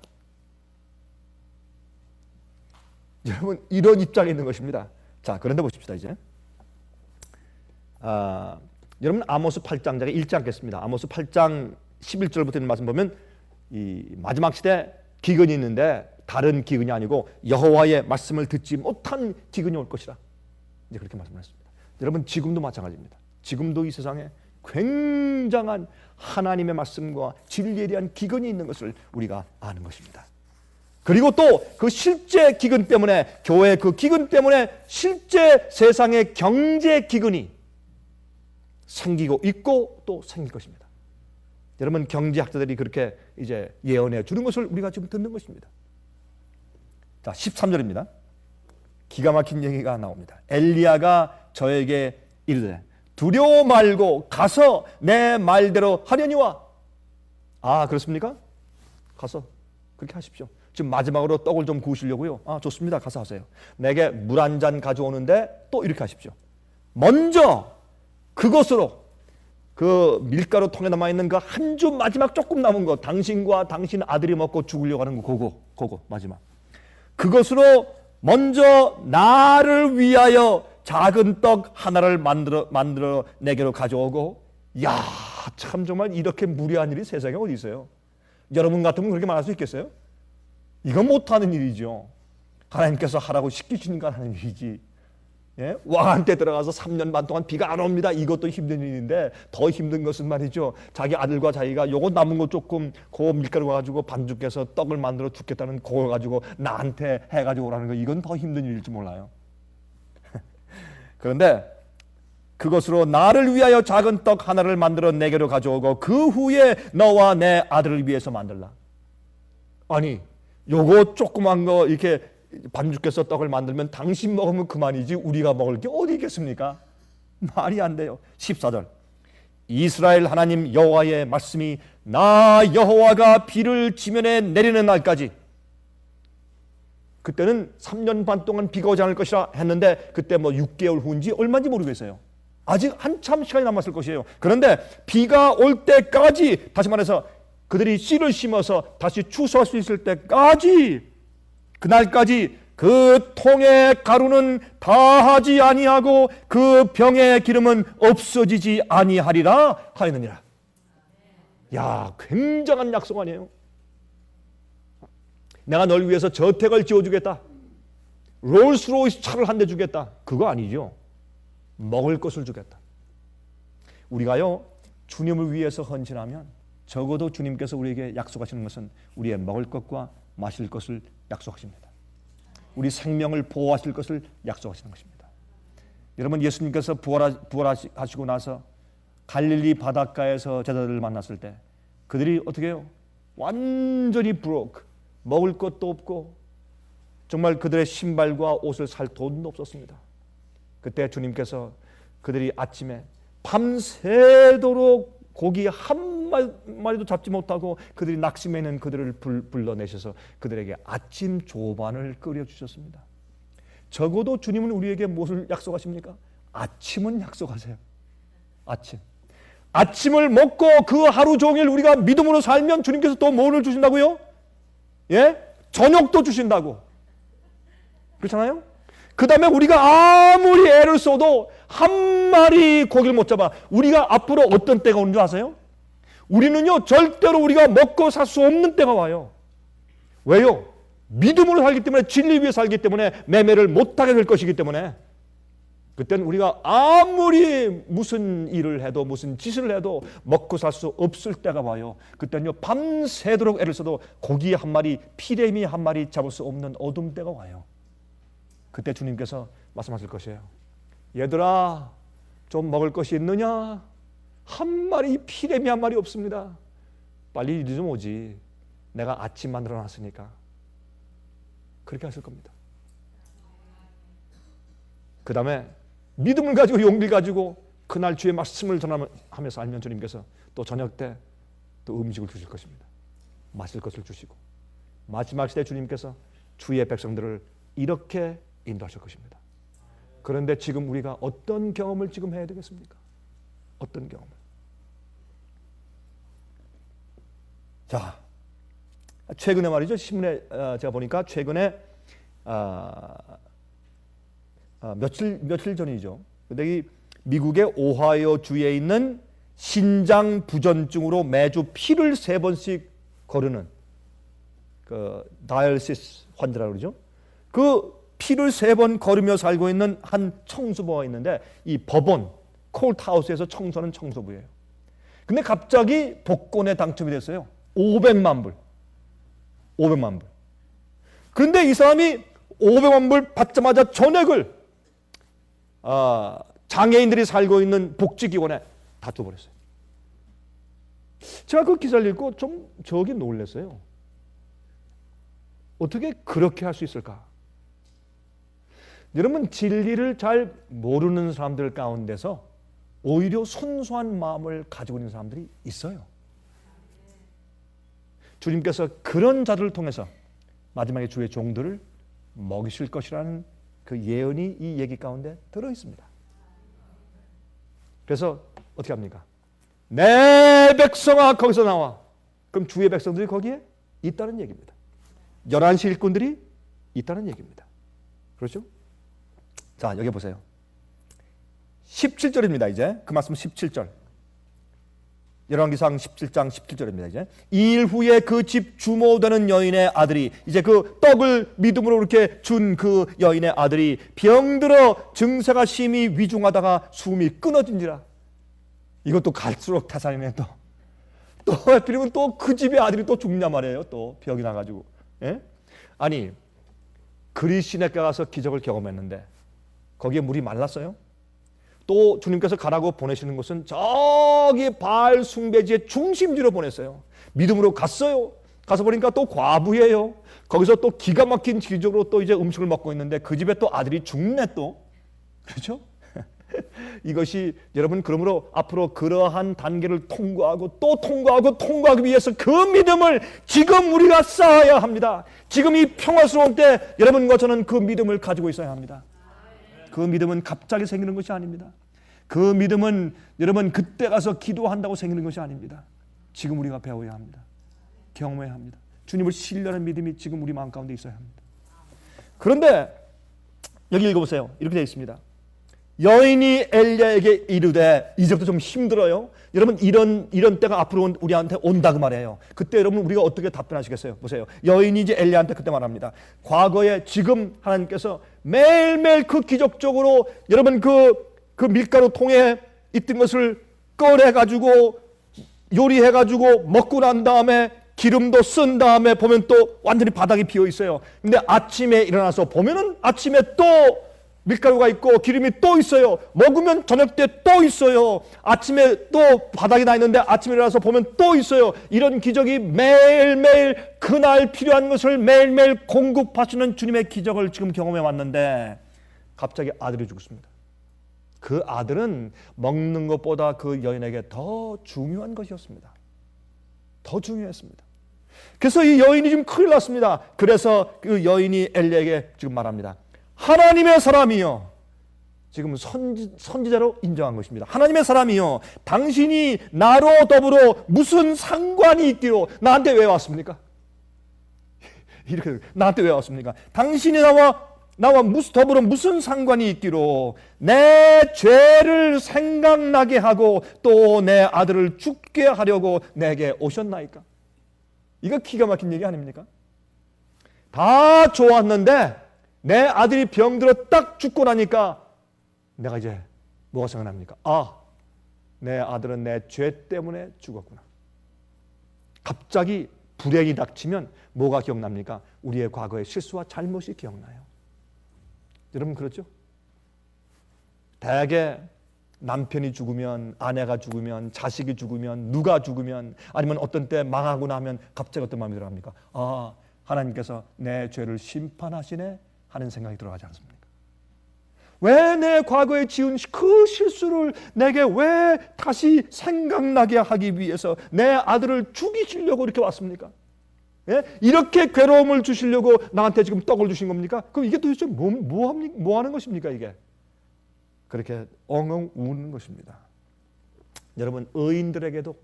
여러분 이런 입장에 있는 것입니다. 자, 그런데 보십시다. 이제 여러분 아모스 8장 제가 읽지 않겠습니다. 아모스 8장 11절부터 있는 말씀 보면 이 마지막 시대 기근이 있는데 다른 기근이 아니고 여호와의 말씀을 듣지 못한 기근이 올 것이라 이제 그렇게 말씀하셨습니다. 여러분 지금도 마찬가지입니다. 지금도 이 세상에 굉장한 하나님의 말씀과 진리에 대한 기근이 있는 것을 우리가 아는 것입니다. 그리고 또 그 실제 기근 때문에 교회 그 기근 때문에 실제 세상의 경제 기근이 생기고 있고 또 생길 것입니다. 여러분 경제학자들이 그렇게 이제 예언해 주는 것을 우리가 지금 듣는 것입니다. 자, 13절입니다. 기가 막힌 얘기가 나옵니다. 엘리야가 저에게 이르되 두려워 말고 가서 내 말대로 하려니와. 아, 그렇습니까? 가서 그렇게 하십시오. 지금 마지막으로 떡을 좀 구우시려고요. 아, 좋습니다. 가서 하세요. 내게 물 한 잔 가져오는데 또 이렇게 하십시오. 먼저 그것으로 그 밀가루 통에 남아있는 그 한 주 마지막 조금 남은 거, 당신과 당신 아들이 먹고 죽으려고 하는 거, 그거 마지막. 그것으로 먼저 나를 위하여 작은 떡 하나를 만들어 내게로 가져오고. 야, 참 정말 이렇게 무례한 일이 세상에 어디 있어요? 여러분 같으면 그렇게 말할 수 있겠어요? 이건 못하는 일이죠. 하나님께서 하라고 시키시니까 하는 일이지. 예? 왕한 때 들어가서 3년 반 동안 비가 안 옵니다. 이것도 힘든 일인데 더 힘든 것은 말이죠. 자기 아들과 자기가 요거 남은 거 조금 그 밀가루 가지고 반죽해서 떡을 만들어 죽겠다는 그걸 가지고 나한테 해가지고 오라는 거, 이건 더 힘든 일일지 몰라요. 그런데 그것으로 나를 위하여 작은 떡 하나를 만들어 내게로 가져오고 그 후에 너와 내 아들을 위해서 만들라. 아니, 요거 조그만 거 이렇게 반죽해서 떡을 만들면 당신 먹으면 그만이지 우리가 먹을 게 어디 있겠습니까? 말이 안 돼요. 14절. 이스라엘 하나님 여호와의 말씀이 나 여호와가 비를 지면에 내리는 날까지. 그때는 3년 반 동안 비가 오지 않을 것이라 했는데 그때 뭐 6개월 후인지 얼마인지 모르겠어요. 아직 한참 시간이 남았을 것이에요. 그런데 비가 올 때까지, 다시 말해서 그들이 씨를 심어서 다시 추수할 수 있을 때까지, 그날까지 그 통의 가루는 다하지 아니하고 그 병의 기름은 없어지지 아니하리라 하였느니라. 야, 굉장한 약속 아니에요? 내가 널 위해서 저택을 지어주겠다, 롤스로이스 차를 한 대 주겠다, 그거 아니죠. 먹을 것을 주겠다. 우리가요, 주님을 위해서 헌신하면 적어도 주님께서 우리에게 약속하시는 것은 우리의 먹을 것과 마실 것을 약속하십니다. 우리 생명을 보호하실 것을 약속하시는 것입니다. 여러분, 예수님께서 부활하시고 나서 갈릴리 바닷가에서 제자들을 만났을 때 그들이 어떻게 해요? 완전히 broke, 먹을 것도 없고 정말 그들의 신발과 옷을 살 돈도 없었습니다. 그때 주님께서 그들이 아침에 밤새도록 고기 한 마리도 잡지 못하고 그들이 낙심해 있는 그들을 불러내셔서 그들에게 아침 조반을 끓여주셨습니다. 적어도 주님은 우리에게 무엇을 약속하십니까? 아침은 약속하세요. 아침을 먹고 그 하루 종일 우리가 믿음으로 살면 주님께서 또 뭐를 주신다고요? 예? 저녁도 주신다고. 그렇잖아요? 그 다음에 우리가 아무리 애를 써도 한 마리 고기를 못 잡아. 우리가 앞으로 어떤 때가 오는 줄 아세요? 우리는요, 절대로 우리가 먹고 살 수 없는 때가 와요. 왜요? 믿음으로 살기 때문에, 진리 위에 살기 때문에, 매매를 못하게 될 것이기 때문에. 그때는 우리가 아무리 무슨 일을 해도 무슨 짓을 해도 먹고 살 수 없을 때가 와요. 그때는요, 밤새도록 애를 써도 고기 한 마리, 피레미 한 마리 잡을 수 없는 어둠 때가 와요. 그때 주님께서 말씀하실 것이에요. 얘들아, 좀 먹을 것이 있느냐? 한 마리, 피레미 한 마리 없습니다. 빨리 이리 좀 오지. 내가 아침 만들어 놨으니까. 그렇게 하실 겁니다. 그 다음에 믿음을 가지고, 용기를 가지고 그날 주의 말씀을 전하면서 알면 주님께서 또 저녁 때 또 음식을 주실 것입니다. 마실 것을 주시고, 마지막 시대 주님께서 주의 백성들을 이렇게 인도하실 것입니다. 그런데 지금 우리가 어떤 경험을 지금 해야 되겠습니까? 어떤 경험을? 자, 최근에 말이죠. 신문에 제가 보니까 최근에 며칠 전이죠. 근데 이 미국의 오하이오 주에 있는 신장 부전증으로 매주 피를 3번씩 거르는 그 다이얼시스 환자라고 그러죠. 그 피를 3번 거르며 살고 있는 한 청소부가 있는데 이 법원 콜트하우스에서 청소하는 청소부예요. 근데 갑자기 복권에 당첨이 됐어요. 500만 불. 500만 불. 근데 이 사람이 500만 불 받자마자 전액을 장애인들이 살고 있는 복지기관에 다 줘버렸어요. 제가 그 기사를 읽고 좀 저기 놀랐어요. 어떻게 그렇게 할 수 있을까? 여러분, 진리를 잘 모르는 사람들 가운데서 오히려 순수한 마음을 가지고 있는 사람들이 있어요. 주님께서 그런 자들을 통해서 마지막에 주의 종들을 먹이실 것이라는 그 예언이 이 얘기 가운데 들어있습니다. 그래서 어떻게 합니까? 내 백성아 거기서 나와. 그럼 주의 백성들이 거기에 있다는 얘기입니다. 11시 일꾼들이 있다는 얘기입니다. 그렇죠? 자, 여기 보세요. 17절입니다. 이제 그 말씀 17절. 열왕기상 17장 17절입니다. 이제 이 일 후에 그 집 주모되는 여인의 아들이, 이제 그 떡을 믿음으로 이렇게 준 그 여인의 아들이 병들어 증세가 심히 위중하다가 숨이 끊어진지라. 이것도 갈수록 타산이네. 또 하필이면 또 그 집의 아들이 또 죽냐 말이에요. 또 병이 나가지고. 예? 아니, 그리시네가 가서 기적을 경험했는데 거기에 물이 말랐어요? 또 주님께서 가라고 보내시는 곳은 저기 바알 숭배지의 중심지로 보냈어요. 믿음으로 갔어요. 가서 보니까 또 과부예요. 거기서 또 기가 막힌 기적으로 또 이제 음식을 먹고 있는데 그 집에 또 아들이 죽네 또. 그렇죠? 이것이 여러분, 그러므로 앞으로 그러한 단계를 통과하고 또 통과하기 위해서 그 믿음을 지금 우리가 쌓아야 합니다. 지금 이 평화스러운 때 여러분과 저는 그 믿음을 가지고 있어야 합니다. 그 믿음은 갑자기 생기는 것이 아닙니다. 그 믿음은 여러분 그때 가서 기도한다고 생기는 것이 아닙니다. 지금 우리가 배워야 합니다. 경험해야 합니다. 주님을 신뢰하는 믿음이 지금 우리 마음 가운데 있어야 합니다. 그런데 여기 읽어보세요. 이렇게 되어 있습니다. 여인이 엘리야에게 이르되, 이제부터 좀 힘들어요. 여러분, 이런 때가 앞으로 우리한테 온다 그 말이에요. 그때 여러분 우리가 어떻게 답변하시겠어요? 보세요. 여인이 이제 엘리야한테 그때 말합니다. 과거에 지금 하나님께서 매일매일 그 기적적으로 여러분 그 밀가루 통에 있던 것을 꺼내가지고 요리해가지고 먹고 난 다음에 기름도 쓴 다음에 보면 또 완전히 바닥이 비어 있어요. 근데 아침에 일어나서 보면은 아침에 또 밀가루가 있고 기름이 또 있어요. 먹으면 저녁 때 또 있어요. 아침에 또 바닥이 나 있는데 아침에 일어나서 보면 또 있어요. 이런 기적이 매일매일 그날 필요한 것을 매일매일 공급하시는 주님의 기적을 지금 경험해 왔는데 갑자기 아들이 죽습니다. 그 아들은 먹는 것보다 그 여인에게 더 중요한 것이었습니다. 더 중요했습니다. 그래서 이 여인이 지금 큰일 났습니다. 그래서 그 여인이 엘리야에게 지금 말합니다. 하나님의 사람이요. 지금 선지자로 인정한 것입니다. 하나님의 사람이요. 당신이 나로 더불어 무슨 상관이 있기로 나한테 왜 왔습니까? 이렇게 나한테 왜 왔습니까? 당신이 나와 더불어 무슨 상관이 있기로 내 죄를 생각나게 하고 또 내 아들을 죽게 하려고 내게 오셨나이까? 이거 기가 막힌 얘기 아닙니까? 다 좋았는데 내 아들이 병들어 딱 죽고 나니까 내가 이제 뭐가 생각납니까? 아, 내 아들은 내 죄 때문에 죽었구나. 갑자기 불행이 닥치면 뭐가 기억납니까? 우리의 과거의 실수와 잘못이 기억나요. 여러분 그렇죠? 대개 남편이 죽으면, 아내가 죽으면, 자식이 죽으면, 누가 죽으면, 아니면 어떤 때 망하고 나면 갑자기 어떤 마음이 들어갑니까? 아, 하나님께서 내 죄를 심판하시네 하는 생각이 들어가지 않습니까? 왜 내 과거에 지은 그 실수를 내게 왜 다시 생각나게 하기 위해서 내 아들을 죽이시려고 이렇게 왔습니까? 예? 이렇게 괴로움을 주시려고 나한테 지금 떡을 주신 겁니까? 그럼 이게 도대체 뭐 하는 것입니까 이게? 그렇게 엉엉 우는 것입니다. 여러분, 의인들에게도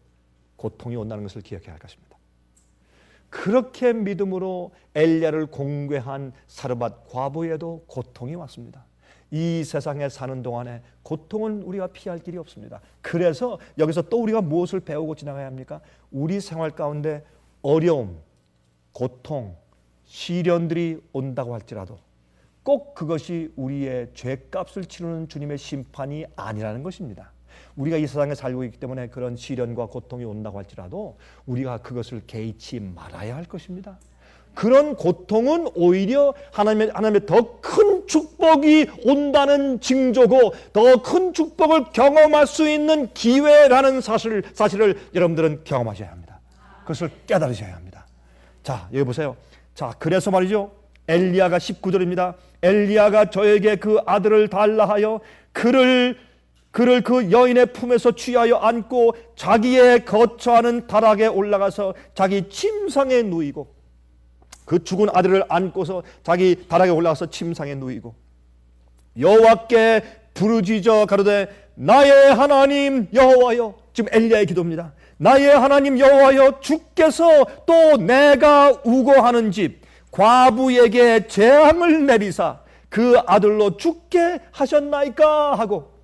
고통이 온다는 것을 기억해야 할 것입니다. 그렇게 믿음으로 엘리야를 공개한 사르밧 과부에도 고통이 왔습니다. 이 세상에 사는 동안에 고통은 우리가 피할 길이 없습니다. 그래서 여기서 또 우리가 무엇을 배우고 지나가야 합니까? 우리 생활 가운데 어려움, 고통, 시련들이 온다고 할지라도 꼭 그것이 우리의 죄값을 치르는 주님의 심판이 아니라는 것입니다. 우리가 이 세상에 살고 있기 때문에 그런 시련과 고통이 온다고 할지라도 우리가 그것을 개의치 말아야 할 것입니다. 그런 고통은 오히려 하나님의 더 큰 축복이 온다는 징조고 더 큰 축복을 경험할 수 있는 기회라는 사실을 여러분들은 경험하셔야 합니다. 그것을 깨달으셔야 합니다. 자, 여기 보세요. 자, 그래서 말이죠. 엘리야가 19절입니다. 엘리야가 저에게 그 아들을 달라 하여 그를 그 여인의 품에서 취하여 안고 자기의 거처하는 다락에 올라가서 자기 침상에 누이고, 그 죽은 아들을 안고서 자기 다락에 올라가서 침상에 누이고 여호와께 부르짖어 가로되 나의 하나님 여호와여, 지금 엘리야의 기도입니다. 나의 하나님 여호와여, 주께서 또 내가 우고하는 집 과부에게 재앙을 내리사 그 아들로 죽게 하셨나이까 하고,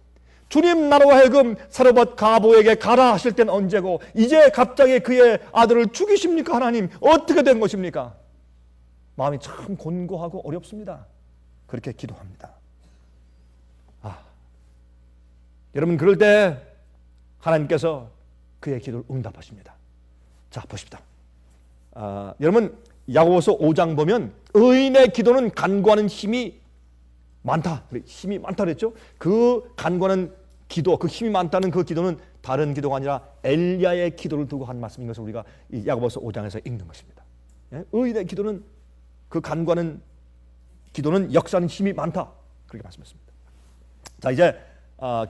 주님, 나로 하여금 사르밧 과부에게 가라 하실 땐 언제고 이제 갑자기 그의 아들을 죽이십니까? 하나님, 어떻게 된 것입니까? 마음이 참 곤고하고 어렵습니다. 그렇게 기도합니다. 여러분, 그럴 때 하나님께서 그의 기도를 응답하십니다. 자, 보십시다. 여러분, 야고보서 5장 보면 의인의 기도는 간구하는 힘이 많다. 힘이 많다 그랬죠? 그 간구하는 기도, 그 힘이 많다는 그 기도는 다른 기도가 아니라 엘리야의 기도를 두고 한 말씀인 것을 우리가 이 야고보서 5장에서 읽는 것입니다. 의인의 기도는, 그 간구하는 기도는 역사하는 힘이 많다. 그렇게 말씀했습니다. 자, 이제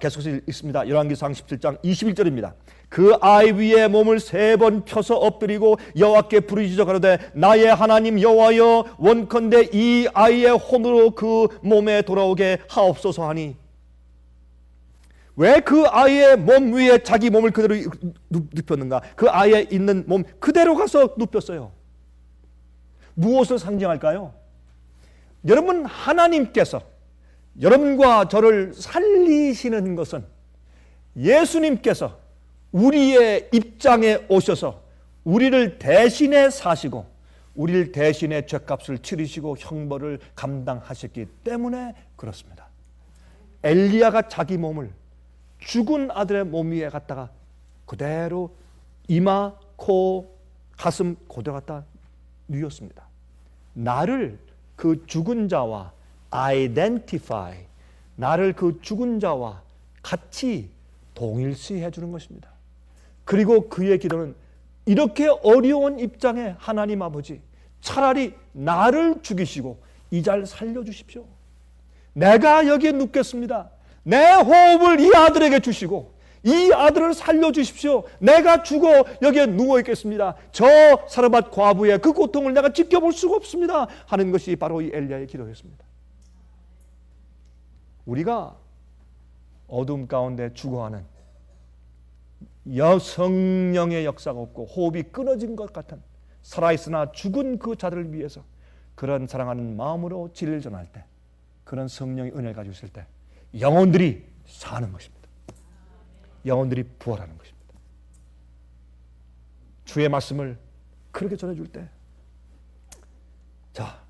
계속해서 읽습니다. 열왕기상 17장 21절입니다. 그 아이 위에 몸을 3번 펴서 엎드리고 여호와께 부르짖어 가로되 나의 하나님 여호와여, 원컨대 이 아이의 혼으로 그 몸에 돌아오게 하옵소서 하니, 왜 그 아이의 몸 위에 자기 몸을 그대로 눕혔는가? 그 아이의 있는 몸 그대로 가서 눕혔어요. 무엇을 상징할까요? 여러분, 하나님께서 여러분과 저를 살리시는 것은 예수님께서 우리의 입장에 오셔서 우리를 대신해 사시고 우리를 대신해 죄값을 치르시고 형벌을 감당하셨기 때문에 그렇습니다. 엘리야가 자기 몸을 죽은 아들의 몸 위에 갖다가 그대로 이마, 코, 가슴 그대로 갖다 누웠습니다. 나를 그 죽은 자와 identify, 나를 그 죽은 자와 같이 동일시해 주는 것입니다. 그리고 그의 기도는 이렇게 어려운 입장에 하나님 아버지, 차라리 나를 죽이시고 이 자를 살려주십시오. 내가 여기에 눕겠습니다. 내 호흡을 이 아들에게 주시고 이 아들을 살려주십시오. 내가 죽어 여기에 누워있겠습니다. 저 사르밧 과부의 그 고통을 내가 지켜볼 수가 없습니다 하는 것이 바로 이 엘리야의 기도였습니다. 우리가 어둠 가운데 죽어가는 성령의 역사가 없고 호흡이 끊어진 것 같은 살아있으나 죽은 그 자들을 위해서 그런 사랑하는 마음으로 진리를 전할 때, 그런 성령의 은혜를 가지고 있을 때 영혼들이 사는 것입니다. 영혼들이 부활하는 것입니다. 주의 말씀을 그렇게 전해줄 때, 자,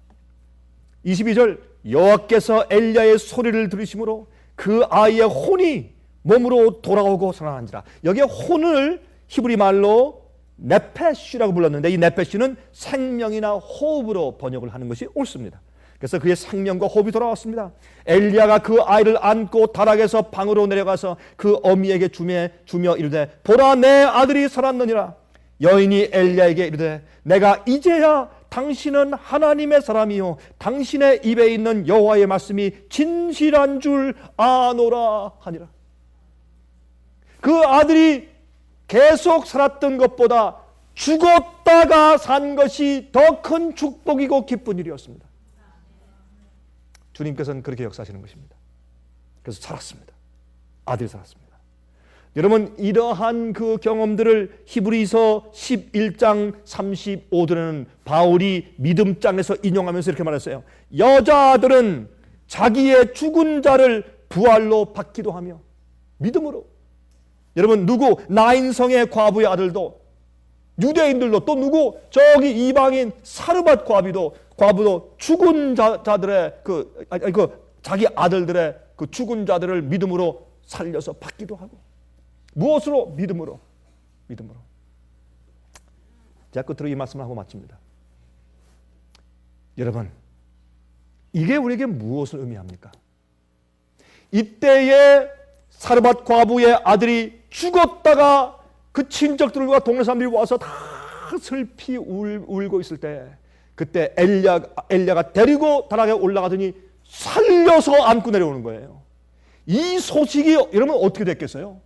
22절 여호와께서 엘리야의 소리를 들으심으로 그 아이의 혼이 몸으로 돌아오고 살아난지라. 여기에 혼을 히브리 말로 네페시라고 불렀는데 이 네페시는 생명이나 호흡으로 번역을 하는 것이 옳습니다. 그래서 그의 생명과 호흡이 돌아왔습니다. 엘리야가 그 아이를 안고 다락에서 방으로 내려가서 그 어미에게 주며 이르되 보라, 내 아들이 살았느니라. 여인이 엘리야에게 이르되 내가 이제야 당신은 하나님의 사람이요 당신의 입에 있는 여호와의 말씀이 진실한 줄 아노라 하니라. 그 아들이 계속 살았던 것보다 죽었다가 산 것이 더 큰 축복이고 기쁜 일이었습니다. 주님께서는 그렇게 역사하시는 것입니다. 그래서 살았습니다. 아들이 살았습니다. 여러분, 이러한 그 경험들을 히브리서 11장 35절에는 바울이 믿음장에서 인용하면서 이렇게 말했어요. 여자들은 자기의 죽은 자를 부활로 받기도 하며 믿음으로. 여러분, 누구 나인성의 과부의 아들도 유대인들도 또 누구 저기 이방인 사르밧 과부도 죽은 자들의 자기 아들들의 그 죽은 자들을 믿음으로 살려서 받기도 하고. 무엇으로? 믿음으로. 제가 끝으로 이 말씀을 하고 마칩니다. 여러분, 이게 우리에게 무엇을 의미합니까? 이때에 사르밧 과부의 아들이 죽었다가 그 친척들과 동네 사람들이 와서 다 슬피 울고 있을 때, 그때 엘리야가 데리고 다락에 올라가더니 살려서 안고 내려오는 거예요. 이 소식이 여러분 어떻게 됐겠어요?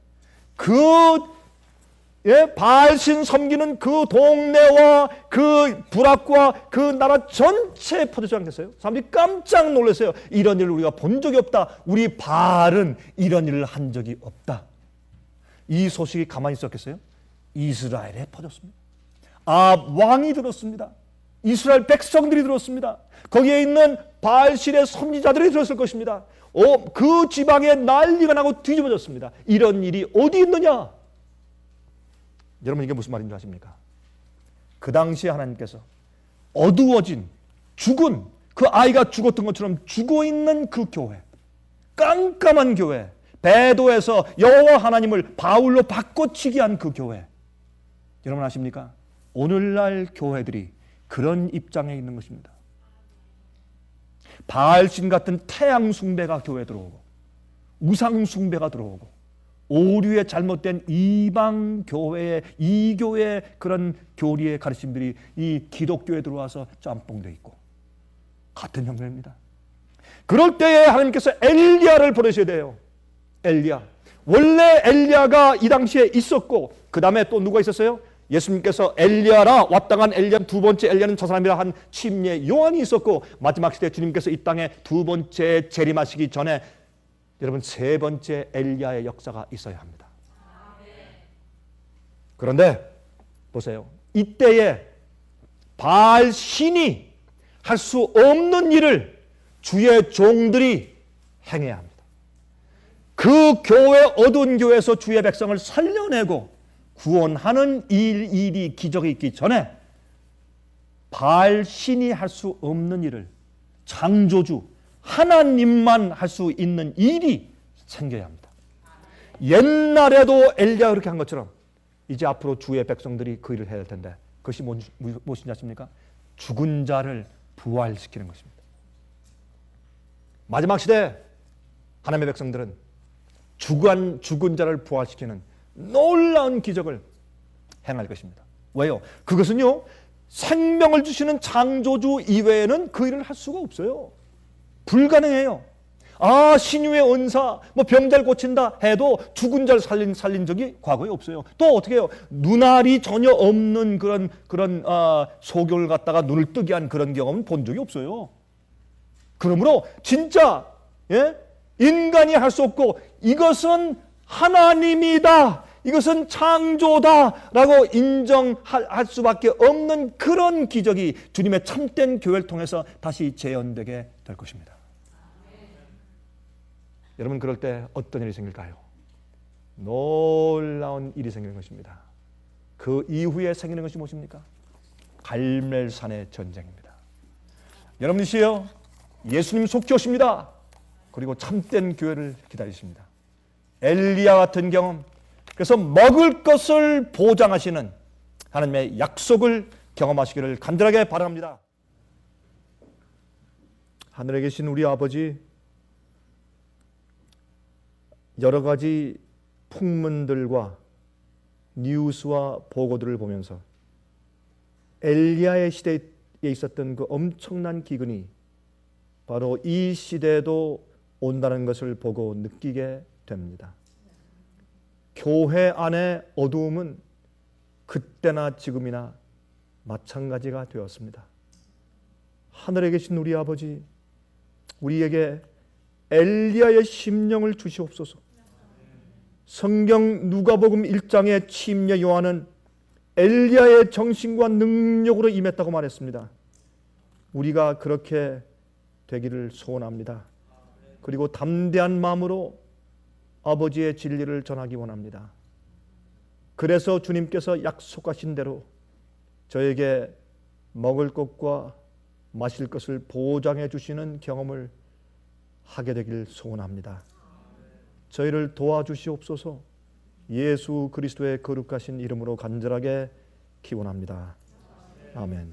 바알신 섬기는 그 동네와 그 부락과 그 나라 전체에 퍼지지 않겠어요? 사람들이 깜짝 놀랐어요. 이런 일을 우리가 본 적이 없다. 우리 바알은 이런 일을 한 적이 없다. 이 소식이 가만히 있었겠어요? 이스라엘에 퍼졌습니다. 왕이 들었습니다. 이스라엘 백성들이 들었습니다. 거기에 있는 바알신의 선지자들이 들었을 것입니다. 그 지방에 난리가 나고 뒤집어졌습니다. 이런 일이 어디 있느냐? 여러분, 이게 무슨 말인지 아십니까? 그 당시에 하나님께서 어두워진, 죽은, 그 아이가 죽었던 것처럼 죽어있는 그 교회, 깜깜한 교회, 배도에서 여호와 하나님을 바울로 바꿔치기 한 그 교회, 여러분 아십니까? 오늘날 교회들이 그런 입장에 있는 것입니다. 바알신 같은 태양 숭배가 교회에 들어오고, 우상 숭배가 들어오고, 오류의 잘못된 이방 교회의 이교의 그런 교리의 가르침들이 이 기독교에 들어와서 짬뽕돼 있고, 같은 형태입니다. 그럴 때에 하나님께서 엘리야를 보내셔야 돼요. 엘리야. 원래 엘리야가 이 당시에 있었고, 그 다음에 또 누가 있었어요? 예수님께서 엘리야라 왔다간 엘리야, 두 번째 엘리야는 저 사람이라 한 침례 요한이 있었고, 마지막 시대 주님께서 이 땅에 두 번째 재림하시기 전에 여러분 세 번째 엘리야의 역사가 있어야 합니다. 그런데 보세요. 이때에 바알신이 할 수 없는 일을 주의 종들이 행해야 합니다. 그 교회, 어두운 교회에서 주의 백성을 살려내고 구원하는 일이 기적이 있기 전에 바알신이 할 수 없는 일을 창조주 하나님만 할 수 있는 일이 생겨야 합니다. 옛날에도 엘리야가 그렇게 한 것처럼 이제 앞으로 주의 백성들이 그 일을 해야 할 텐데, 그것이 무엇인지 아십니까? 죽은 자를 부활시키는 것입니다. 마지막 시대 하나님의 백성들은 죽은 자를 부활시키는 놀라운 기적을 행할 것입니다. 왜요? 그것은요, 생명을 주시는 창조주 이외에는 그 일을 할 수가 없어요. 불가능해요. 신유의 은사, 병자를 고친다 해도 죽은 자를 살린 적이 과거에 없어요. 또 어떻게 해요? 눈알이 전혀 없는 그런 소교를 갖다가 눈을 뜨게 한 그런 경험은 본 적이 없어요. 그러므로 진짜 인간이 할 수 없고, 이것은 하나님이다, 이것은 창조다라고 인정할 수밖에 없는 그런 기적이 주님의 참된 교회를 통해서 다시 재현되게 될 것입니다. 여러분, 그럴 때 어떤 일이 생길까요? 놀라운 일이 생기는 것입니다. 그 이후에 생기는 것이 무엇입니까? 갈멜산의 전쟁입니다. 여러분이시여, 예수님 속히 오십니다. 그리고 참된 교회를 기다리십니다. 엘리야 같은 경험, 그래서 먹을 것을 보장하시는 하나님의 약속을 경험하시기를 간절하게 바랍니다. 하늘에 계신 우리 아버지, 여러 가지 풍문들과 뉴스와 보고들을 보면서 엘리야의 시대에 있었던 그 엄청난 기근이 바로 이 시대에도 온다는 것을 보고 느끼게 됩니다. 교회 안의 어두움은 그때나 지금이나 마찬가지가 되었습니다. 하늘에 계신 우리 아버지, 우리에게 엘리야의 심령을 주시옵소서. 성경 누가복음 1장의 침례 요한은 엘리야의 정신과 능력으로 임했다고 말했습니다. 우리가 그렇게 되기를 소원합니다. 그리고 담대한 마음으로 아버지의 진리를 전하기 원합니다. 그래서 주님께서 약속하신 대로 저에게 먹을 것과 마실 것을 보장해 주시는 경험을 하게 되길 소원합니다. 저희를 도와주시옵소서. 예수 그리스도의 거룩하신 이름으로 간절하게 기원합니다. 아멘.